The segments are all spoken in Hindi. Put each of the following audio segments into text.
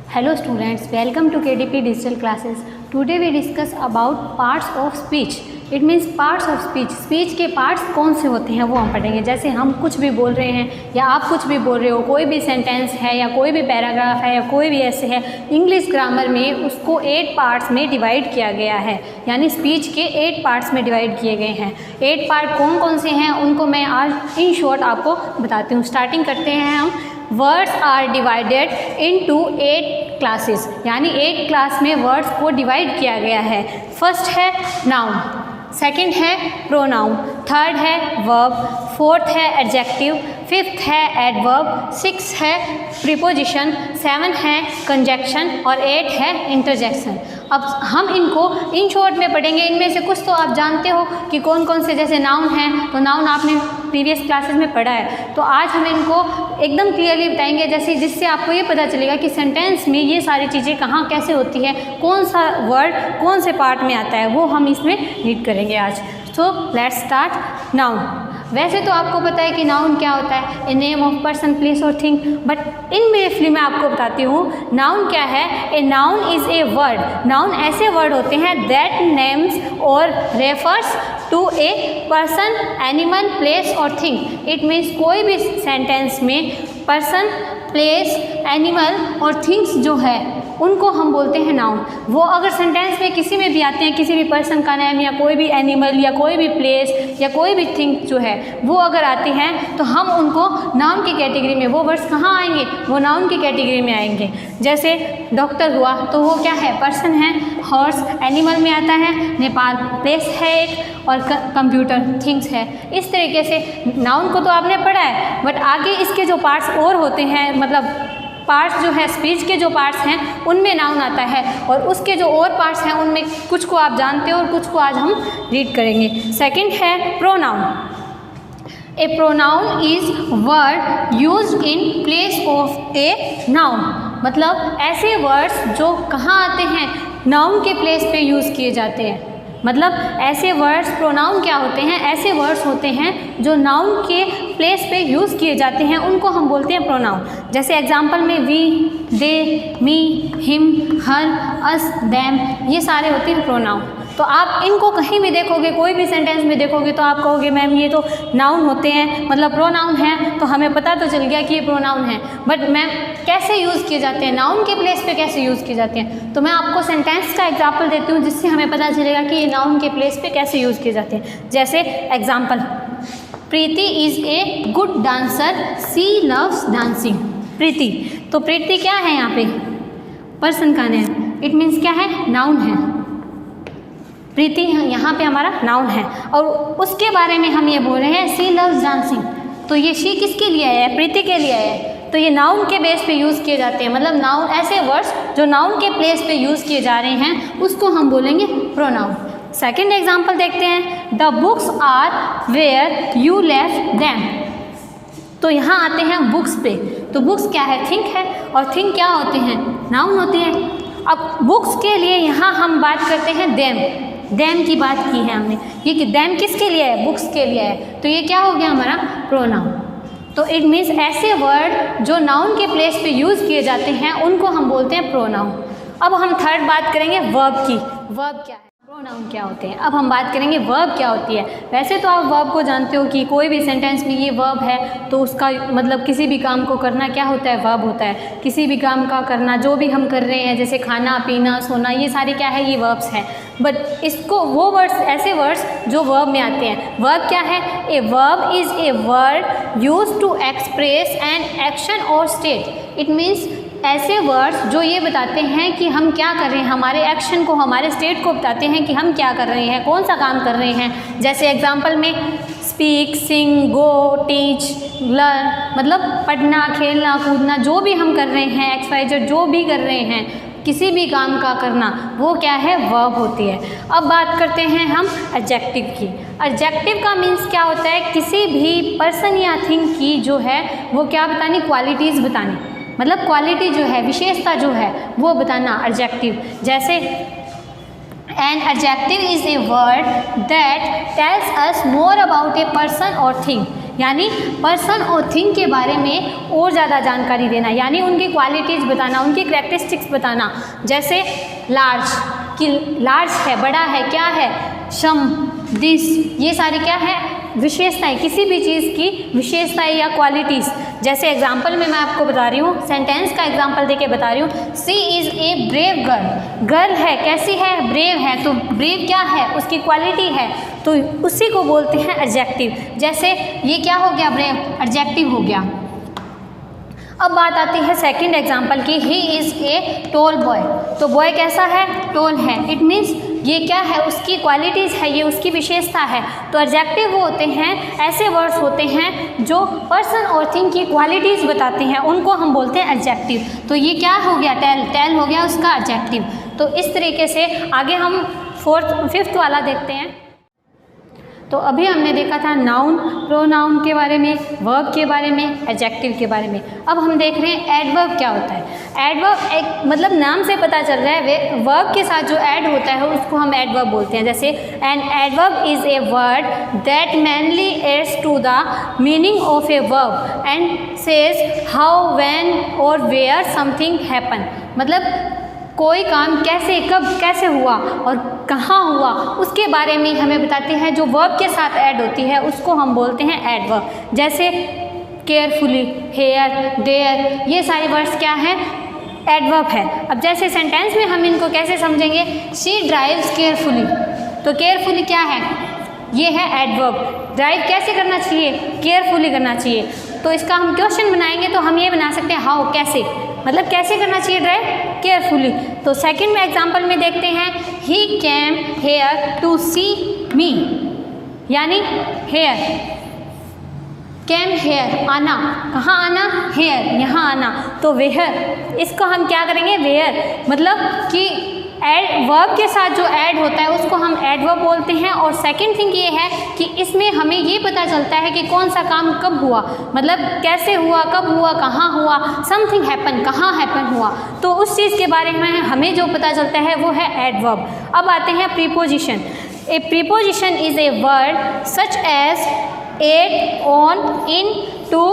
Hello students, welcome to KDP Digital Classes. Today we discuss about parts of speech. It means parts of speech. Speech के parts कौन से होते हैं वो हम पढ़ेंगे. जैसे हम कुछ भी बोल रहे हैं या आप कुछ भी बोल रहे हो, कोई भी सेंटेंस है या कोई भी पैराग्राफ है या कोई भी ऐसे है, इंग्लिश ग्रामर में उसको 8 पार्ट्स में डिवाइड किया गया है. यानी स्पीच के 8 पार्ट्स में डिवाइड किए गए हैं. 8 पार्ट कौन कौन से हैं उनको मैं आज इन शॉर्ट आपको बताती हूँ. स्टार्टिंग करते हैं हम. Words are divided into 8 classes. यानी 8 क्लास में वर्ड्स को डिवाइड किया गया है. फर्स्ट है नाउन, सेकंड है प्रोनाउन, थर्ड है वर्ब, फोर्थ है एडजेक्टिव, फिफ्थ है एडवर्ब, सिक्स है प्रीपोजिशन, 7 है कंजक्शन और 8 है इंटरजेक्शन. अब हम इनको इन शॉर्ट में पढ़ेंगे. इनमें से कुछ तो आप जानते हो कि कौन कौन से, जैसे नाउन हैं तो नाउन आपने प्रीवियस क्लासेस में पढ़ा है. तो आज हम इनको एकदम क्लियरली बताएंगे, जैसे जिससे आपको ये पता चलेगा कि सेंटेंस में ये सारी चीज़ें कहाँ कैसे होती है, कौन सा वर्ड कौन से पार्ट में आता है, वो हम इसमें रीड करेंगे आज. So let's start. नाउन. वैसे तो आपको पता है कि नाउन क्या होता है, a name of person, place और थिंग. बट इन ब्रीफली मैं आपको बताती हूँ नाउन क्या है. A noun is a word. Noun ऐसे वर्ड होते हैं दैट नेम्स और refers to a person, animal, place और थिंग. इट मीन्स कोई भी सेंटेंस में पर्सन, प्लेस, एनिमल और थिंग्स जो है उनको हम बोलते हैं नाउन. वो अगर सेंटेंस में किसी में भी आते हैं, किसी भी पर्सन का नाम या कोई भी एनिमल या कोई भी प्लेस या कोई भी थिंग जो है वो अगर आती हैं तो हम उनको नाउन की कैटेगरी में, वो वर्ड्स कहाँ आएंगे, वो नाउन की कैटेगरी में आएंगे. जैसे डॉक्टर हुआ तो वो क्या है, पर्सन है. हॉर्स एनिमल में आता है. नेपाल प्लेस है एक, और कंप्यूटर थिंग्स है. इस तरीके से नाउन को तो आपने पढ़ा है, बट आगे इसके जो पार्ट्स और होते हैं, मतलब पार्ट्स जो है स्पीच के जो पार्ट्स हैं उनमें नाउन आता है, और उसके जो और पार्ट्स हैं उनमें कुछ को आप जानते हो और कुछ को आज हम रीड करेंगे. सेकंड है pronoun. A pronoun is word used in place of a noun. मतलब ऐसे वर्ड्स जो कहाँ आते हैं, नाउन के प्लेस पे यूज़ किए जाते हैं. मतलब ऐसे वर्ड्स, प्रोनाउन क्या होते हैं, ऐसे वर्ड्स होते हैं जो नाउन के प्लेस पे यूज़ किए जाते हैं, उनको हम बोलते हैं प्रोनाउन. जैसे एग्जांपल में we, they, me, him, her, us, them, ये सारे होते हैं प्रोनाउन. तो आप इनको कहीं भी देखोगे, कोई भी सेंटेंस में देखोगे तो आप कहोगे मैम ये तो नाउन होते हैं, मतलब प्रोनाउन है, तो हमें पता तो चल गया कि ये प्रोनाउन है. बट मैम कैसे यूज़ किए जाते हैं, नाउन के प्लेस पे कैसे यूज़ किए जाते हैं, तो मैं आपको सेंटेंस का एग्जाम्पल देती हूँ जिससे हमें पता चलेगा कि ये नाउन के प्लेस पे कैसे यूज़ किए जाते हैं. जैसे example, Preeti is a good dancer, she loves dancing. Preeti, तो प्रीति क्या है यहाँ पे, पर्सन का नेम. इट मीन्स क्या है, नाउन है. प्रीति यहाँ पे हमारा नाउन है, और उसके बारे में हम ये बोल रहे हैं सी लव्स डांसिंग. तो ये शी किसके लिए है, प्रीति के लिए है. तो ये नाउन के बेस पे यूज़ किए जाते हैं. मतलब नाउन, ऐसे वर्ड्स जो नाउन के प्लेस पे यूज़ किए जा रहे हैं उसको हम बोलेंगे प्रोनाउन. सेकेंड एग्जाम्पल देखते हैं. The books are where you left them. तो यहाँ आते हैं बुक्स पे. तो बुक्स क्या है, थिंग है, और थिंग क्या होते हैं, नाउन होते हैं. अब बुक्स के लिए यहाँ हम बात करते हैं देम. देम की बात की है हमने. ये कि देम किसके लिए है, बुक्स के लिए है. तो ये क्या हो गया हमारा, प्रोनाउन. तो इट मीन्स ऐसे वर्ड जो नाउन के प्लेस पे यूज़ किए जाते हैं उनको हम बोलते हैं प्रोनाउन. अब हम थर्ड बात करेंगे वर्ब की. वर्ब क्या है, प्रोनाउन क्या होते हैं. अब हम बात करेंगे वर्ब क्या होती है. वैसे तो आप वर्ब को जानते हो कि कोई भी सेंटेंस में ये वर्ब है तो उसका मतलब किसी भी काम को करना क्या होता है, वर्ब होता है. किसी भी काम का करना, जो भी हम कर रहे हैं, जैसे खाना, पीना, सोना, ये सारे क्या है, ये वर्ब्स हैं. बट इसको वो वर्ड्स, ऐसे वर्ड्स जो वर्ब में आते हैं. वर्ब क्या है, a verb is a word used to express an action और स्टेट. इट मीन्स ऐसे वर्ड्स जो ये बताते हैं कि हम क्या कर रहे हैं, हमारे एक्शन को, हमारे स्टेट को बताते हैं कि हम क्या कर रहे हैं, कौन सा काम कर रहे हैं. जैसे एग्जांपल में स्पीक, सिंग, गो, टीच, लर्न, मतलब पढ़ना, खेलना, कूदना, जो भी हम कर रहे हैं, एक्सरसाइज जो भी कर रहे हैं, किसी भी काम का करना, वो क्या है, वर्ब होती है. अब बात करते हैं हम एडजेक्टिव की. एडजेक्टिव का मीन्स क्या होता है, किसी भी पर्सन या थिंग की जो है वो क्या बतानी, क्वालिटीज़ बतानी. मतलब क्वालिटी जो है, विशेषता जो है वो बताना, एडजेक्टिव. जैसे an adjective is a word that tells us more about a person और थिंग. यानी पर्सन और थिंग के बारे में और ज़्यादा जानकारी देना, यानी उनकी क्वालिटीज़ बताना, उनकी करैक्टरिस्टिक्स बताना। जैसे लार्ज, कि लार्ज है, बड़ा है, क्या है, सम, दिस, ये सारी क्या है, विशेषताएं, किसी भी चीज़ की विशेषताएं या क्वालिटीज़। जैसे एग्जांपल में मैं आपको बता रही हूँ, सेंटेंस का एग्जांपल देके बता रही हूँ। She is a brave girl, girl है, कैसी है, ब्रेव है, तो ब्रेव क्या है, उसकी क्वालिटी है, तो उसी को बोलते हैं एडजेक्टिव। जैसे ये क्या हो गया, ब्रेव, एडजेक्टिव हो गया। अब बात आती है सेकंड एग्जांपल की, he is a tall boy, तो बॉय कैसा है, टॉल है, इट मीन्स ये क्या है, उसकी क्वालिटीज़ है, ये उसकी विशेषता है। तो एडजेक्टिव वो होते हैं, ऐसे वर्ड्स होते हैं जो पर्सन और थिंग की क्वालिटीज़ बताते हैं, उनको हम बोलते हैं एडजेक्टिव। तो ये क्या हो गया, टेल, टेल हो गया उसका एडजेक्टिव। तो इस तरीके से आगे हम फिफ्थ वाला देखते हैं। तो अभी हमने देखा था नाउन, प्रोनाउन के बारे में, वर्ब के बारे में, एडजेक्टिव के बारे में। अब हम देख रहे हैं एडवर्ब क्या होता है। एडवर्ब एक मतलब नाम से पता चल रहा है, वर्ब के साथ जो ऐड होता है उसको हम एडवर्ब बोलते हैं। जैसे an adverb is a word that mainly adds to the meaning of a verb and says how, when और वेयर समथिंग हैपन, मतलब कोई काम कैसे, कब, कैसे हुआ और कहाँ हुआ, उसके बारे में हमें बताते हैं। जो वर्ब के साथ ऐड होती है उसको हम बोलते हैं एडवर्ब। जैसे केयरफुली, हेयर, देयर, ये सारे वर्ड्स क्या हैं, एडवर्ब है। अब जैसे सेंटेंस में हम इनको कैसे समझेंगे, शी ड्राइव्स केयरफुली, तो केयरफुली क्या है, ये है एडवर्ब। ड्राइव कैसे करना चाहिए, केयरफुली करना चाहिए। तो इसका हम क्वेश्चन बनाएंगे तो हम ये बना सकते हैं हाउ, कैसे, मतलब कैसे करना चाहिए ड्राइव, केयरफुली। तो सेकंड में एग्जांपल में देखते हैं, ही केम हेयर टू सी मी, यानी हेयर, केम हेयर, आना, कहाँ आना, हेयर, यहाँ आना, तो वेयर, इसको हम क्या करेंगे, वेयर, मतलब कि वर्ब के साथ जो ऐड होता है उसको हम एडवर्ब बोलते हैं। और सेकंड थिंग ये है कि इसमें हमें ये पता चलता है कि कौन सा काम कब हुआ, मतलब कैसे हुआ, कब हुआ, कहाँ हुआ, समथिंग हैपन, कहाँ हैपन हुआ, तो उस चीज़ के बारे में हमें जो पता चलता है वो है एडवर्ब। अब आते हैं preposition. A preposition is a word such as at, on, in, to,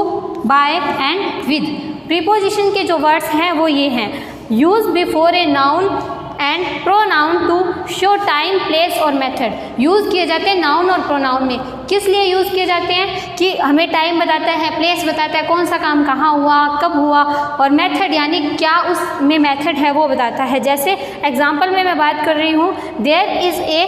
by and with. Preposition के जो वर्ड्स हैं वो ये हैं, use before a noun and pronoun to show time, place और मेथड। यूज़ किए जाते हैं नाउन और प्रोनाउन में, किस लिए यूज़ किए जाते हैं कि हमें टाइम बताता है, प्लेस बताता है, कौन सा काम कहाँ हुआ, कब हुआ, और मेथड यानी क्या उसमें मेथड है वो बताता है। जैसे एग्जांपल में मैं बात कर रही हूँ, there is a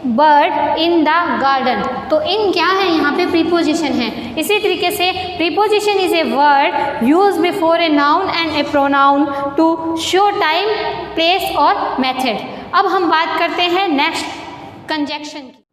bird in the garden, तो इन क्या है, यहाँ पे प्रीपोजिशन है। इसी तरीके से preposition is a word use before a noun and a pronoun to show time, place और मेथड। अब हम बात करते हैं नेक्स्ट कंजक्शन की।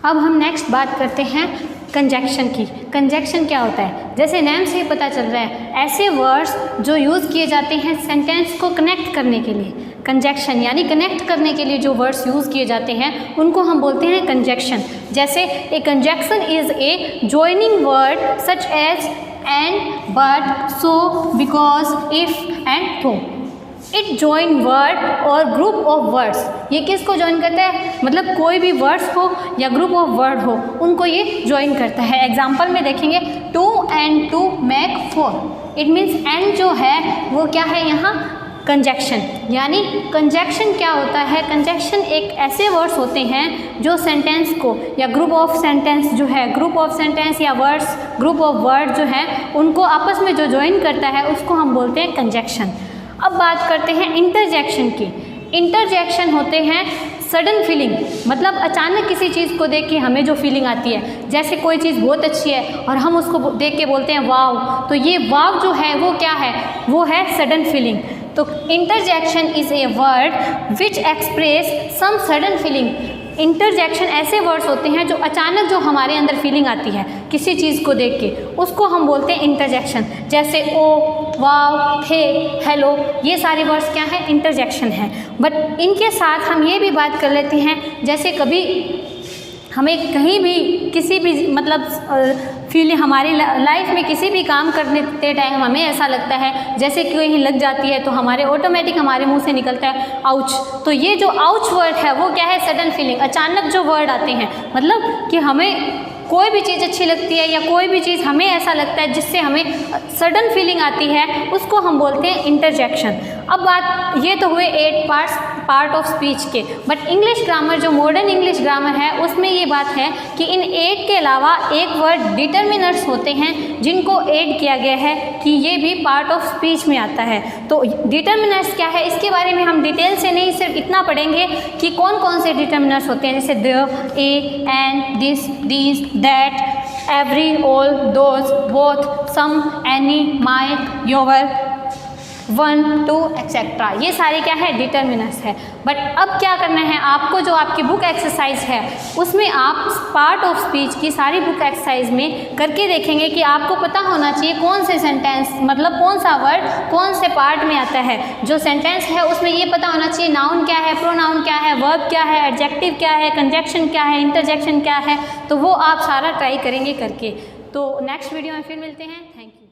अब हम नेक्स्ट बात करते हैं कंजक्शन की। कंजक्शन क्या होता है, जैसे नेम से पता चल रहा है, ऐसे वर्ड्स जो यूज़ किए जाते हैं सेंटेंस को कनेक्ट करने के लिए। कंजक्शन यानी कनेक्ट करने के लिए जो वर्ड्स यूज़ किए जाते हैं उनको हम बोलते हैं कंजक्शन। जैसे a conjunction is a joining word such as and, but, so, because, if and though. It join word और ग्रुप ऑफ वर्ड्स, ये किसको ज्वाइन करता है, मतलब कोई भी वर्ड्स हो या ग्रुप ऑफ वर्ड हो उनको ये ज्वाइन करता है। एग्जाम्पल में देखेंगे, two and two make four, it means and जो है वो क्या है यहाँ, कंजक्शन। यानी कंजक्शन क्या होता है, कंजक्शन एक ऐसे वर्ड्स होते हैं जो सेंटेंस को या ग्रुप ऑफ सेंटेंस जो है, ग्रुप ऑफ सेंटेंस या वर्ड्स, ग्रुप ऑफ वर्ड जो है उनको आपस में जो ज्वाइन करता है उसको हम बोलते हैं कंजक्शन। अब बात करते हैं इंटरजेक्शन की। इंटरजेक्शन होते हैं सडन फीलिंग, मतलब अचानक किसी चीज़ को देख के हमें जो फीलिंग आती है, जैसे कोई चीज़ बहुत अच्छी है और हम उसको देख के बोलते हैं वाव, तो ये वाव जो है वो क्या है, वो है सडन फीलिंग। तो interjection is a word which express some sudden feeling. Interjection ऐसे वर्ड्स होते हैं जो अचानक जो हमारे अंदर फीलिंग आती है किसी चीज़ को देख के, उसको हम बोलते हैं इंटरजेक्शन। जैसे ओ, वाव, हे, हेलो, ये सारे वर्ड्स क्या हैं, इंटरजेक्शन है। बट इनके साथ हम ये भी बात कर लेते हैं, जैसे कभी हमें कहीं भी किसी भी मतलब फीलिंग हमारी लाइफ में किसी भी काम करने टाइम हमें ऐसा लगता है जैसे कि कहीं लग जाती है तो हमारे ऑटोमेटिक हमारे मुंह से निकलता है आउच। तो ये जो आउच वर्ड है वो क्या है, सडन फीलिंग, अचानक जो वर्ड आते हैं, मतलब कि हमें कोई भी चीज़ अच्छी लगती है या कोई भी चीज़ हमें ऐसा लगता है जिससे हमें सडन फीलिंग आती है, उसको हम बोलते हैं इंटरजेक्शन। अब बात ये तो हुए 8 पार्ट ऑफ स्पीच के, बट इंग्लिश ग्रामर जो मॉडर्न इंग्लिश ग्रामर है उसमें ये बात है कि इन 8 के अलावा एक वर्ड डिटर्मिनर्स होते हैं जिनको ऐड किया गया है कि ये भी पार्ट ऑफ स्पीच में आता है। तो डिटर्मिनर्स क्या है इसके बारे में हम डिटेल से नहीं, सिर्फ इतना पढ़ेंगे कि कौन कौन से डिटर्मिनर्स होते हैं, जैसे the, a, and, this, these, that, every, all, those, both, some, any, my, your, 1, 2 etcetera, ये सारे क्या है डिटर्मिनर्स है। बट अब क्या करना है आपको, जो आपकी बुक एक्सरसाइज है उसमें आप पार्ट ऑफ स्पीच की सारी बुक एक्सरसाइज में करके देखेंगे कि आपको पता होना चाहिए कौन से सेंटेंस, मतलब कौन सा वर्ड कौन से पार्ट में आता है। जो सेंटेंस है उसमें ये पता होना चाहिए नाउन क्या है, प्रोनाउन क्या है, वर्ब क्या है, एडजेक्टिव क्या है, कंजक्शन क्या है, इंटरजेक्शन क्या है, तो वो आप सारा ट्राई करेंगे करके। तो नेक्स्ट वीडियो में फिर मिलते हैं। Thank you.